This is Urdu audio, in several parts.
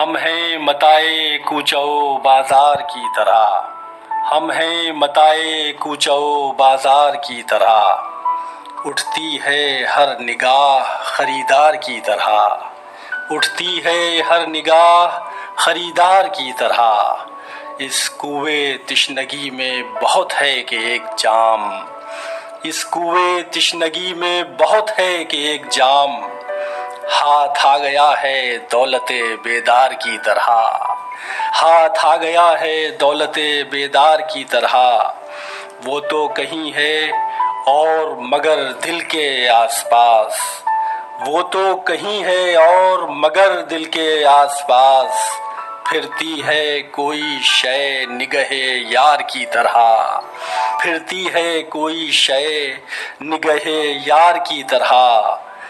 ہم ہیں متائے کوچو بازار کی طرح، ہم ہیں متائے کوچو بازار کی طرح، اٹھتی ہے ہر نگاہ خریدار کی طرح، اٹھتی ہے ہر نگاہ خریدار کی طرح۔ اس کوئے تشنگی میں بہت ہے کہ ایک جام، اس کوئے تشنگی میں بہت ہے کہ ایک جام، ہاتھ آ گیا ہے دولت بیدار کی طرح، ہاتھ آ گیا ہے دولت بیدار کی طرح۔ وہ تو کہیں ہے اور مگر دل کے آس پاس، وہ تو کہیں ہے اور مگر دل کے آس پاس، پھرتی ہے کوئی شے نگہ یار کی طرح، پھرتی ہے کوئی شے نگہ یار کی طرح۔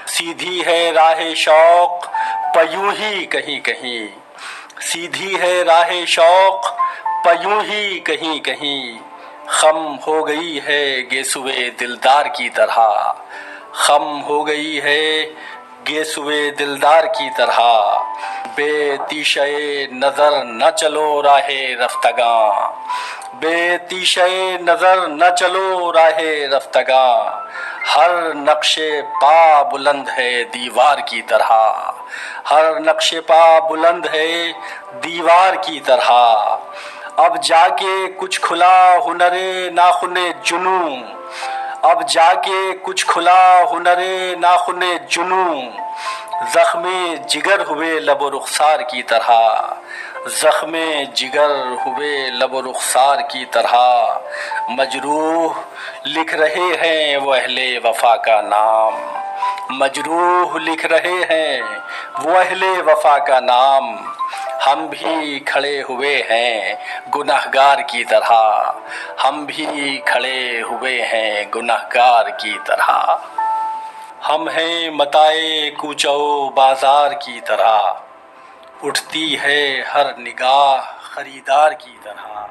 سیدھی ہے راہ شوق پیوں ہی کہیں کہیں، سیدھی ہے راہ شوق پیوں ہی کہیں کہیں، خم ہو گئی ہے گیسوئے دلدار کی طرح، خم ہو گئی ہے گیسوئے دلدار کی طرح۔ بے تیشئے نظر نہ چلو راہ رفتگاں، بے تیشئے نظر نہ چلو راہ رفتگاں، ہر نقش پا بلند ہے دیوار کی طرح، ہر نقش پا بلند ہے دیوار کی طرح۔ اب جا کے کچھ کھلا ہنر ناخن جنوں، اب جا کے کچھ کھلا ہنر ناخن جنوں، زخم جگر ہوئے لب و رخسار کی طرح، زخم جگر ہوئے لب و رخسار کی طرح۔ مجروح لکھ رہے ہیں وہ اہل وفا کا نام، مجروح لکھ رہے ہیں وہ اہل وفا کا نام، ہم بھی کھڑے ہوئے ہیں گنہگار کی طرح، ہم بھی کھڑے ہوئے ہیں گنہگار کی طرح۔ ہم ہیں متائے کوچو بازار کی طرح، اٹھتی ہے ہر نگاہ خریدار کی طرح۔